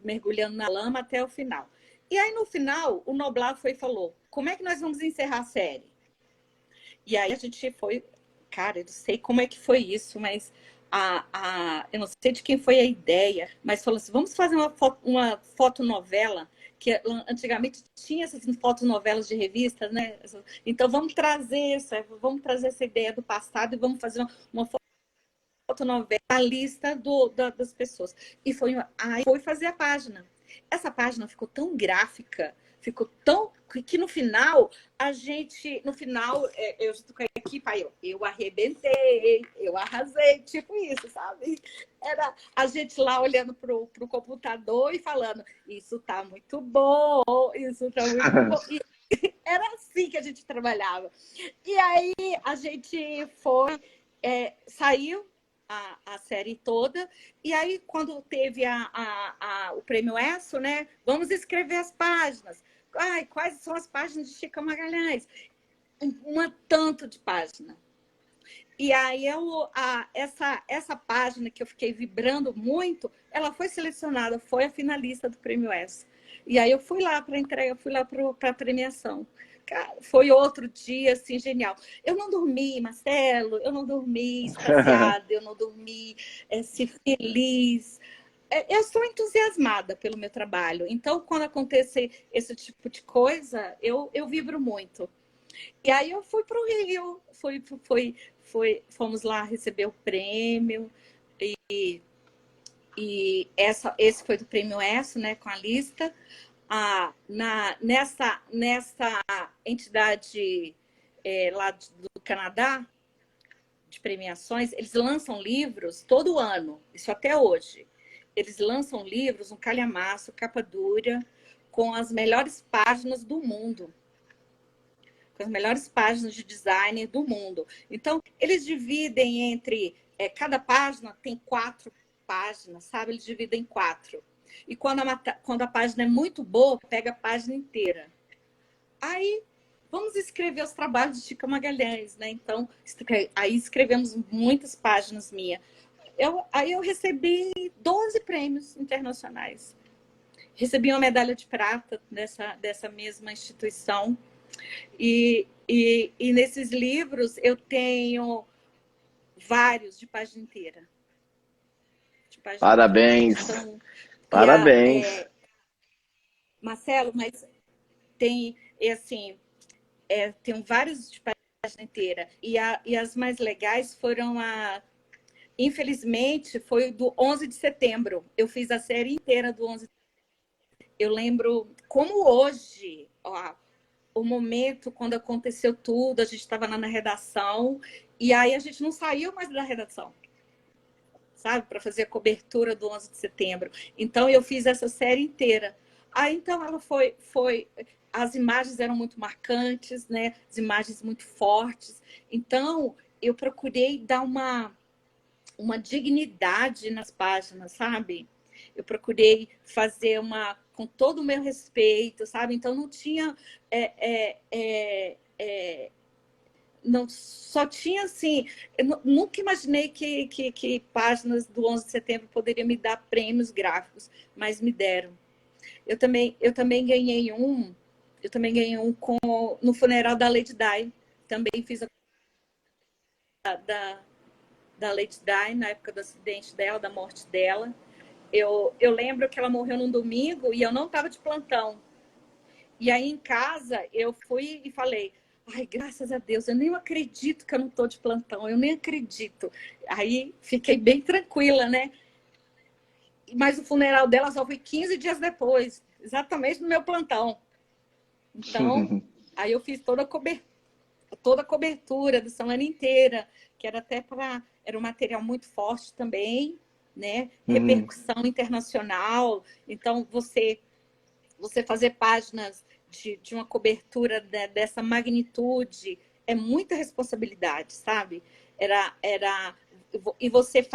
mergulhando na lama até o final. E aí, no final, o Noblar falou: como é que nós vamos encerrar a série? E aí a gente foi. Cara, eu não sei como é que foi isso, mas eu não sei de quem foi a ideia, mas falou assim: vamos fazer uma fotonovela, que antigamente tinha essas fotonovelas de revistas, né? Então vamos trazer essa ideia do passado e vamos fazer uma fotonovela, a lista das pessoas. E aí foi fazer a página. Essa página ficou tão gráfica, ficou tão que no final eu junto com a equipe, aí eu arrebentei, eu arrasei, tipo isso, sabe? Era a gente lá olhando pro computador e falando: isso tá muito bom, isso tá muito bom. E era assim que a gente trabalhava. E aí a gente saiu a série toda, e aí quando teve o prêmio ESSO, né? Vamos escrever as páginas. Ai, quais são as páginas de Chica Magalhães? Uma tanto de página. E aí essa página que eu fiquei vibrando muito, ela foi selecionada, foi a finalista do prêmio ESSO. E aí eu fui lá para entrega, fui lá para a premiação. Cara, foi outro dia, assim, genial. Eu não dormi, Marcelo, eu não dormi extasiada, eu não dormi feliz. Eu sou entusiasmada pelo meu trabalho. Então, quando acontece esse tipo de coisa, eu vibro muito. E aí eu fui para o Rio, fomos lá receber o prêmio. E esse foi do prêmio ESSO, né, com a lista. Nessa entidade lá do Canadá, de premiações, eles lançam livros todo ano, isso até hoje. Eles lançam livros, um calhamaço, capa dura, com as melhores páginas do mundo. Com as melhores páginas de design do mundo. Então, eles dividem entre... cada página tem 4 páginas, sabe? Eles dividem em 4. E quando a página é muito boa, pega a página inteira. Aí, vamos escrever os trabalhos de Chica Magalhães, né? Então, aí escrevemos muitas páginas minhas. Aí eu recebi 12 prêmios internacionais. Recebi uma medalha de prata dessa mesma instituição. E nesses livros eu tenho vários de página inteira. Parabéns. Então, Parabéns. Marcelo, mas tem, assim, tem vários de página inteira. E as mais legais foram infelizmente, foi do 11 de setembro. Eu fiz a série inteira do 11 de setembro. Eu lembro como hoje, o momento quando aconteceu tudo, a gente estava lá na redação, e aí a gente não saiu mais da redação, sabe? Para fazer a cobertura do 11 de setembro. Então, eu fiz essa série inteira. Aí, então, ela as imagens eram muito marcantes, né? As imagens muito fortes. Então, eu procurei dar uma dignidade nas páginas, sabe? Eu procurei fazer com todo o meu respeito, sabe? Então, não tinha... não, só tinha assim... Eu nunca imaginei que páginas do 11 de setembro poderiam me dar prêmios gráficos, mas me deram. Eu também ganhei um no funeral da Lady Di. Também fiz da Lady Di, na época do acidente dela, da morte dela. Eu lembro que ela morreu num domingo e eu não estava de plantão. E aí, em casa, eu fui e falei: ai, graças a Deus, eu nem acredito que eu não estou de plantão, eu nem acredito. Aí, fiquei bem tranquila, né? Mas o funeral dela só foi 15 dias depois, exatamente no meu plantão. Então, aí eu fiz toda a cobertura da semana inteira, que era até para era um material muito forte também, né? Uhum. Repercussão internacional. Então, você fazer páginas de uma cobertura dessa magnitude é muita responsabilidade, sabe? E você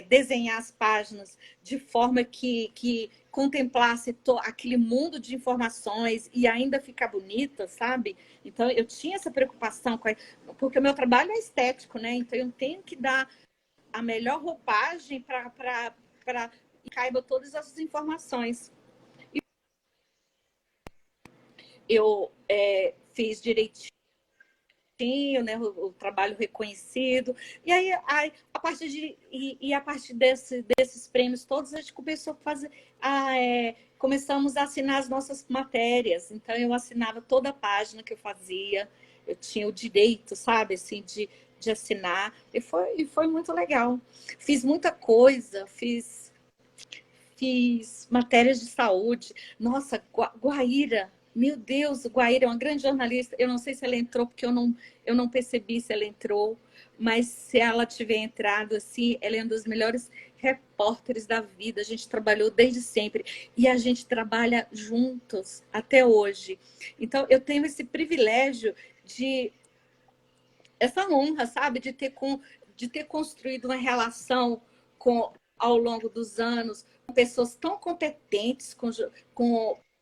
desenhar as páginas de forma que contemplasse aquele mundo de informações e ainda ficar bonita, sabe? Então, eu tinha essa preocupação, porque o meu trabalho é estético, né? Então, eu tenho que dar a melhor roupagem para que caiba todas essas informações. Eu fiz direitinho, né, o trabalho reconhecido. E aí, a partir desses prêmios todos, a gente começou a fazer. Começamos a assinar as nossas matérias. Então, eu assinava toda a página que eu fazia. Eu tinha o direito, sabe, assim, de assinar. E foi muito legal. Fiz muita coisa, fiz matérias de saúde. Nossa, Guaíra, meu Deus, Guaíra é uma grande jornalista. Eu não sei se ela entrou, porque eu não percebi se ela entrou, mas se ela tiver entrado, assim, ela é uma das melhores repórteres da vida. A gente trabalhou desde sempre e a gente trabalha juntos até hoje. Então, eu tenho esse privilégio essa honra, sabe, de ter construído uma relação ao longo dos anos com pessoas tão competentes,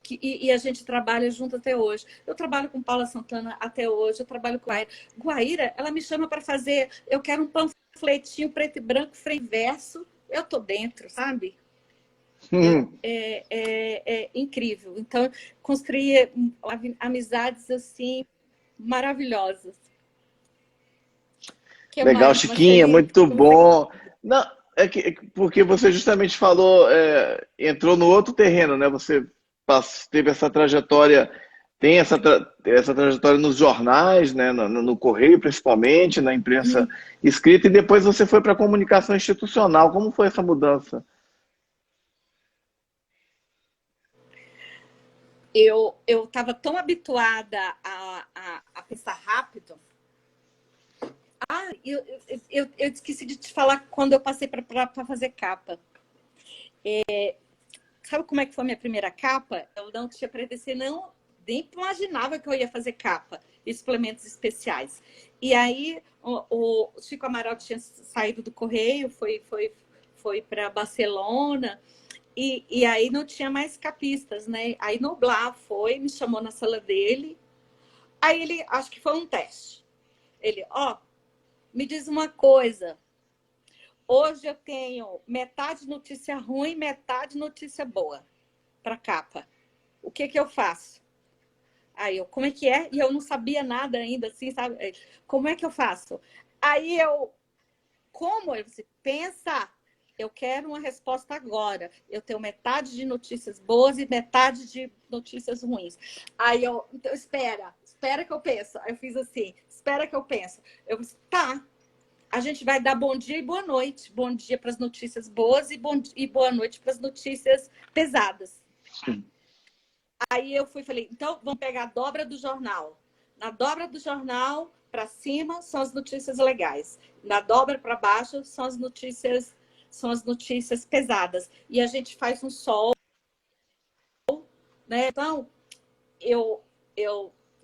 e a gente trabalha junto até hoje. Eu trabalho com Paula Santana até hoje, eu trabalho com Guaíra. Guaíra, ela me chama para fazer, eu quero um panfletinho preto e branco, frente e verso, eu tô dentro, sabe? É incrível. Então, construí amizades assim maravilhosas. Que Legal, mais, Chiquinha, Marcelino? muito bom. Não, porque você justamente falou, entrou no outro terreno, né? Você teve essa trajetória, tem essa trajetória nos jornais, né? No Correio, principalmente, na imprensa escrita, e depois você foi para a comunicação institucional. Como foi essa mudança? Eu estava tão habituada a pensar rápido. Eu esqueci de te falar quando eu passei para fazer capa. Sabe como é que foi a minha primeira capa? Eu não tinha pretensão, não, nem imaginava que eu ia fazer capa e suplementos especiais. E aí o Chico Amaral tinha saído do Correio, foi para Barcelona, e aí não tinha mais capistas, né? Aí Noblar me chamou na sala dele. Aí ele, acho que foi um teste. Ele, me diz uma coisa. Hoje eu tenho metade notícia ruim, metade notícia boa para capa. O que eu faço? Aí eu, como é que é? E eu não sabia nada ainda, assim, sabe? Como é que eu faço? Aí como você pensa? Eu quero uma resposta agora. Eu tenho metade de notícias boas e metade de notícias ruins. Aí então, espera que eu penso. Aí eu fiz assim, espera que eu penso. Eu disse, tá. A gente vai dar bom dia e boa noite. Bom dia para as notícias boas e boa noite para as notícias pesadas. Sim. Aí eu falei, então vamos pegar a dobra do jornal. Na dobra do jornal, para cima, são as notícias legais. Na dobra para baixo, são as notícias pesadas. E a gente faz um sol, né? Então, eu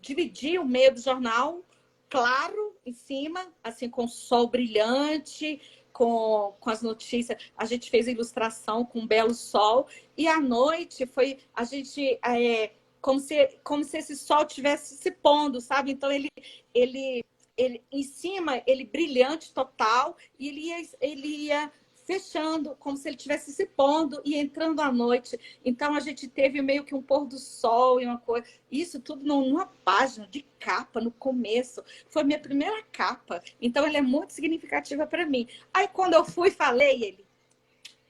dividi o meio do jornal claro em cima, assim, com sol brilhante, com as notícias. A gente fez a ilustração com um belo sol. E à noite foi a gente como se esse sol estivesse se pondo, sabe? Então ele em cima, ele brilhante total, e ele ia fechando, como se ele estivesse se pondo e entrando à noite. Então, a gente teve meio que um pôr do sol e uma coisa. Isso tudo numa página de capa, no começo. Foi minha primeira capa. Então, ela é muito significativa para mim. Aí, quando eu fui, falei, ele,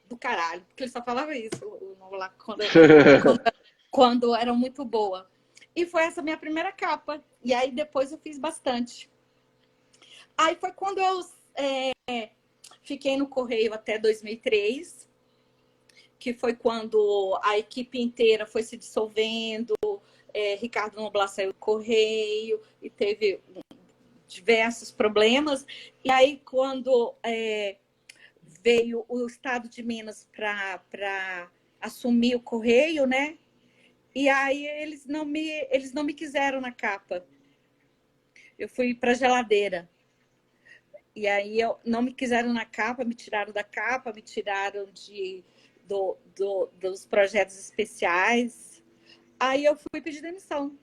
do caralho, porque ele só falava isso lá, quando era muito boa. E foi essa minha primeira capa. E aí, depois eu fiz bastante. Aí foi quando eu fiquei no Correio até 2003, que foi quando a equipe inteira foi se dissolvendo. Ricardo Noblar saiu do Correio e teve diversos problemas. E aí, quando veio o Estado de Minas para assumir o Correio, né? E aí eles não me quiseram na capa. Eu fui para a geladeira. E aí não me quiseram na capa, me tiraram da capa, me tiraram dos projetos especiais. Aí eu fui pedir demissão.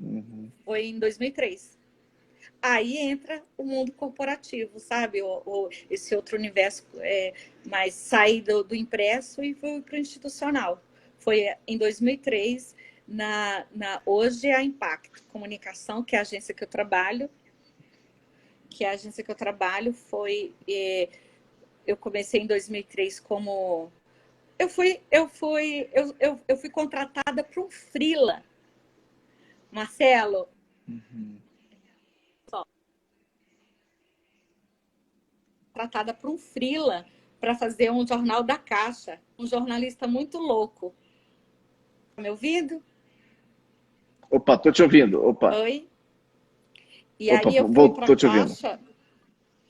Uhum. Foi em 2003. Aí entra o mundo corporativo, sabe? Esse outro universo, mas saí do impresso e fui para o institucional. Foi em 2003, hoje é a Impacto Comunicação, que é a agência que eu trabalho. Eu comecei em 2003 como... Eu fui contratada para um freela. Marcelo, tratada para um freela para fazer um jornal da Caixa. Um jornalista muito louco. Tá me ouvindo? Opa, tô te ouvindo. Opa. Oi? E Opa, aí eu fui para a tô te ouvindo. Caixa.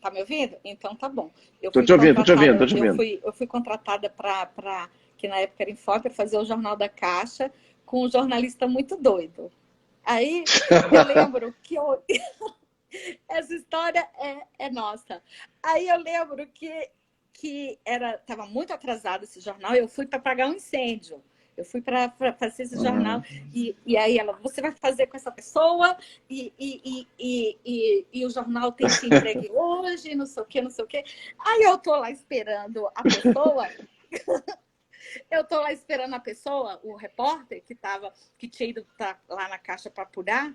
Tá me ouvindo? Então tá bom. Tô te ouvindo, tô te ouvindo, tô te ouvindo. Eu fui contratada para que na época era Infope, para fazer o jornal da Caixa com um jornalista muito doido. Aí eu lembro que essa história é nossa. Aí eu lembro que estava muito atrasado esse jornal, eu fui para pagar um incêndio. Eu fui para fazer esse jornal e aí você vai fazer com essa pessoa e o jornal tem que ser entregue hoje, não sei o quê, não sei o quê. Aí eu tô lá esperando a pessoa, o repórter que tinha ido lá na Caixa para apurar,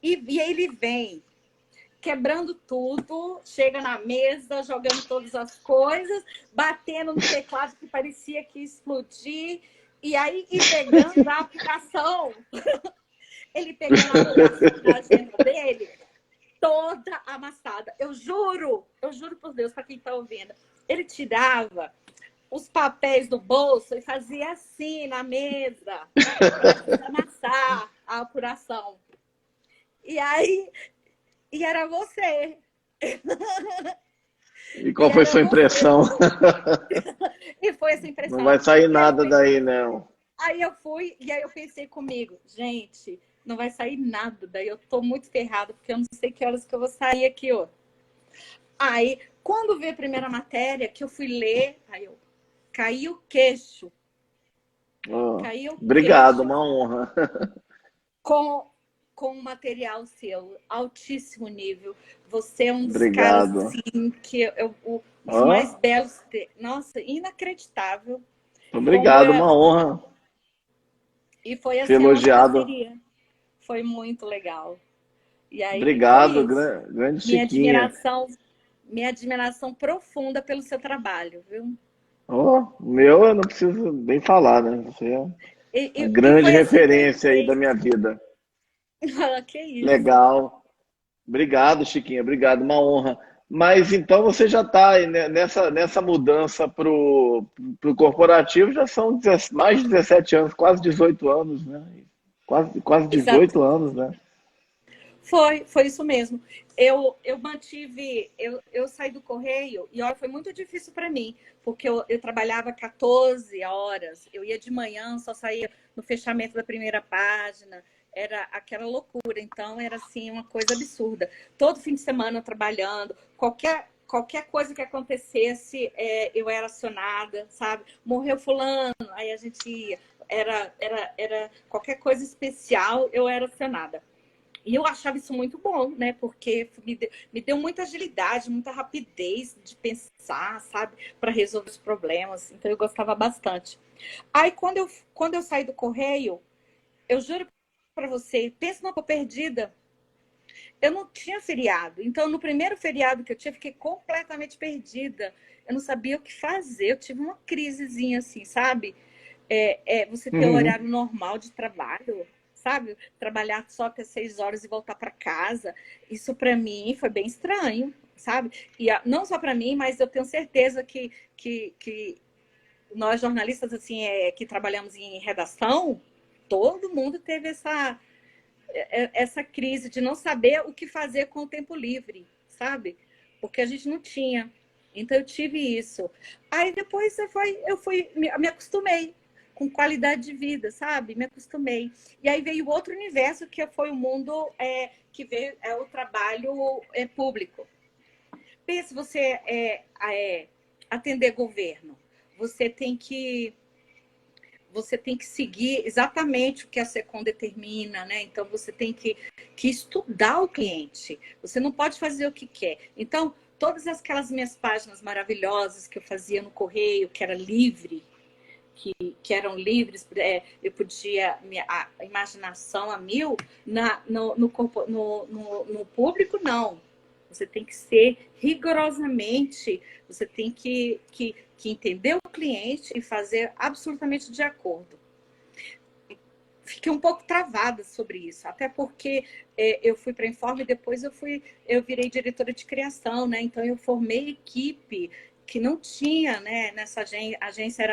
e ele vem quebrando tudo, chega na mesa, jogando todas as coisas, batendo no teclado que parecia que ia explodir, e pegando a aplicação. Ele pegando a aplicação da agenda dele, toda amassada. Eu juro por Deus, para quem está ouvindo, ele tirava os papéis do bolso e fazia assim na mesa, para amassar a apuração. E era você. E qual foi sua impressão? E foi essa impressão. Não vai sair nada daí, não. Aí eu fui, e aí eu pensei comigo, gente, não vai sair nada daí. Eu tô muito ferrada, porque eu não sei que horas que eu vou sair aqui, ó. Aí, quando veio a primeira matéria, que eu fui ler, aí eu caí o queixo. Obrigado, uma honra. Com um material seu, altíssimo nível. Você é um dos Obrigado. caras, assim, que os mais belos... Nossa, inacreditável. Obrigado, uma honra. E foi assim, ser elogiado. Parceria. Foi muito legal. E aí, obrigado, grande Chiquinha. Minha admiração profunda pelo seu trabalho, viu? Meu, eu não preciso nem falar, né? Você é uma grande referência aí da minha vida. Que isso. Legal. Obrigado, Chiquinha. Obrigado, uma honra. Mas então você já está aí nessa mudança para o corporativo, já são mais de 17 anos, quase 18 anos, né? Quase 18 Exato. Anos, né? Foi isso mesmo. Eu saí do Correio e olha, foi muito difícil para mim, porque eu trabalhava 14 horas, eu ia de manhã, só saía no fechamento da primeira página, era aquela loucura, então era assim uma coisa absurda. Todo fim de semana trabalhando, qualquer coisa que acontecesse, eu era acionada, sabe? Morreu fulano, aí a gente ia, era qualquer coisa especial, eu era acionada. E eu achava isso muito bom, né? Porque me deu muita agilidade, muita rapidez de pensar, sabe? Para resolver os problemas. Então, eu gostava bastante. Aí, quando eu saí do Correio, eu juro para você, pensa numa perdida. Eu não tinha feriado. Então, no primeiro feriado que eu tinha, fiquei completamente perdida. Eu não sabia o que fazer. Eu tive uma crisezinha assim, sabe? Você ter um horário normal de trabalho, sabe? Trabalhar só até 6 horas e voltar para casa. Isso para mim foi bem estranho, sabe? E não só para mim, mas eu tenho certeza que nós jornalistas assim que trabalhamos em redação, todo mundo teve essa crise de não saber o que fazer com o tempo livre, sabe? Porque a gente não tinha. Então eu tive isso. Aí depois me acostumei com qualidade de vida, sabe? Me acostumei. E aí veio outro universo que foi o mundo que veio o trabalho público. Pense, você atender governo, você tem que seguir exatamente o que a SECOM determina, né? Então, você tem que estudar o cliente. Você não pode fazer o que quer. Então, todas aquelas minhas páginas maravilhosas que eu fazia no Correio, que era livre, que eram livres, eu podia, a imaginação a mil, no público, não. Você tem que ser rigorosamente, você tem que entender o cliente e fazer absolutamente de acordo. Fiquei um pouco travada sobre isso, até porque eu fui para a Informe e depois eu virei diretora de criação, né? Então eu formei equipe que não tinha, né? Nessa agência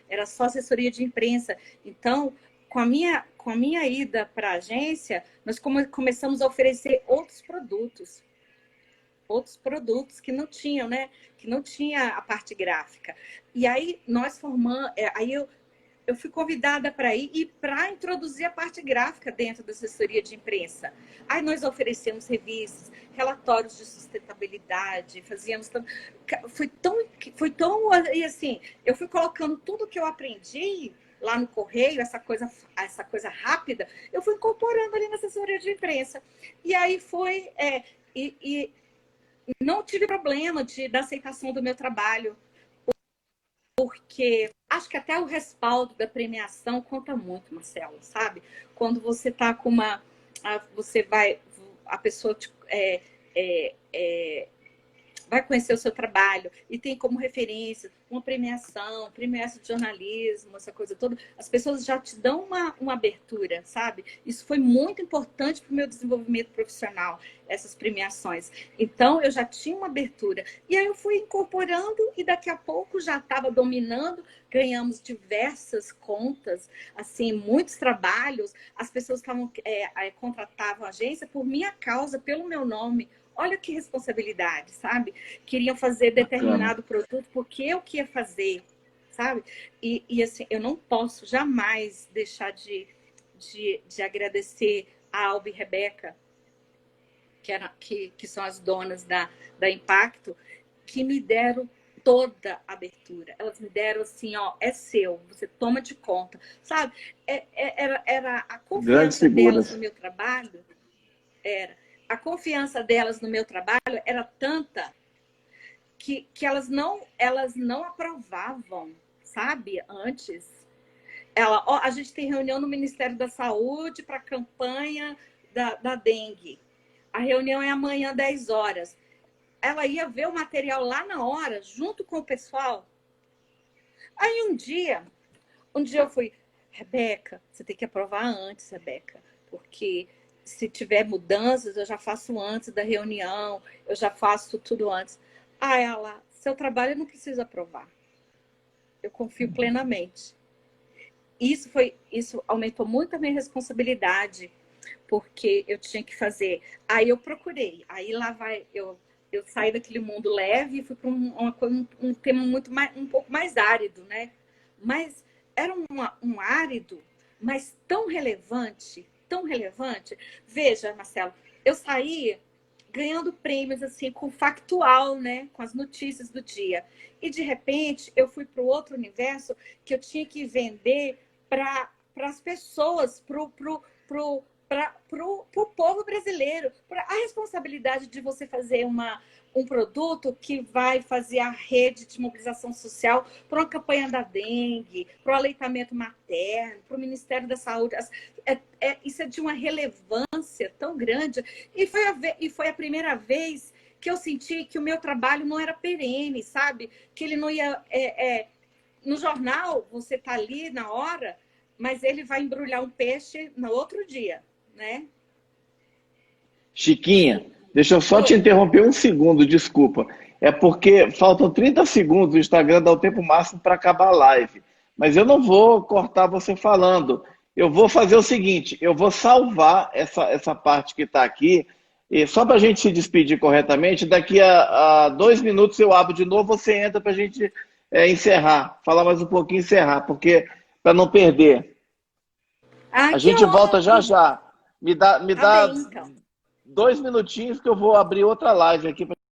era só assessoria de imprensa. Então, com a minha ida para a agência, nós começamos a oferecer outros produtos que não tinham, né? Que não tinha a parte gráfica. E aí nós formamos, aí eu fui convidada para ir e para introduzir a parte gráfica dentro da assessoria de imprensa. Aí nós oferecemos revistas, relatórios de sustentabilidade, fazíamos foi tão e assim, eu fui colocando tudo que eu aprendi lá no Correio, essa coisa rápida, eu fui incorporando ali na assessoria de imprensa. E aí foi não tive problema da aceitação do meu trabalho, porque acho que até o respaldo da premiação conta muito, Marcelo, sabe? Quando você tá com a pessoa vai conhecer o seu trabalho e tem como referência uma premiação de jornalismo, essa coisa toda, as pessoas já te dão uma abertura, sabe? Isso foi muito importante para o meu desenvolvimento profissional, essas premiações. Então, eu já tinha uma abertura. E aí eu fui incorporando e daqui a pouco já estava dominando, ganhamos diversas contas, assim, muitos trabalhos, as pessoas contratavam a agência por minha causa, pelo meu nome. Olha que responsabilidade, sabe? Queriam fazer determinado produto porque eu que ia fazer, sabe? E assim, eu não posso jamais deixar de agradecer a Alba e Rebeca, que são as donas da Impacto, que me deram toda a abertura. Elas me deram assim, ó, é seu, você toma de conta, sabe? Era a confiança delas no meu trabalho, a confiança delas no meu trabalho era tanta que elas não aprovavam, sabe? Antes. A gente tem reunião no Ministério da Saúde para a campanha da dengue. A reunião é amanhã, 10 horas. Ela ia ver o material lá na hora, junto com o pessoal. Aí um dia eu fui, Rebeca, você tem que aprovar antes, Rebeca, porque se tiver mudanças, eu já faço antes da reunião, eu já faço tudo antes. Ela, seu trabalho eu não preciso aprovar. Eu confio plenamente. Isso aumentou muito a minha responsabilidade, porque eu tinha que fazer. Aí eu procurei, aí lá vai, eu saí daquele mundo leve e fui para um tema um pouco mais árido, né? Mas era um árido, mas tão relevante. Veja, Marcelo, eu saí ganhando prêmios assim com factual, né, com as notícias do dia. E de repente eu fui para o outro universo que eu tinha que vender para as pessoas, para o povo brasileiro, a responsabilidade de você fazer um produto que vai fazer a rede de mobilização social para uma campanha da dengue, para o aleitamento materno, para o Ministério da Saúde. Isso é de uma relevância tão grande. E foi a primeira vez que eu senti que o meu trabalho não era perene, sabe? Que ele não ia... no jornal, você está ali na hora, mas ele vai embrulhar um peixe no outro dia, né? Chiquinha, deixa eu só te interromper um segundo, desculpa. É porque faltam 30 segundos, o Instagram dá o tempo máximo para acabar a live. Mas eu não vou cortar você falando. eu vou fazer o seguinte, eu vou salvar essa parte que está aqui, e só para a gente se despedir corretamente, daqui a 2 minutos eu abro de novo, você entra para a gente encerrar, falar mais um pouquinho e encerrar, porque para não perder. Ah, A que gente volta já ótimo. já. Me dá Tá bem, então. 2 minutinhos que eu vou abrir outra live aqui.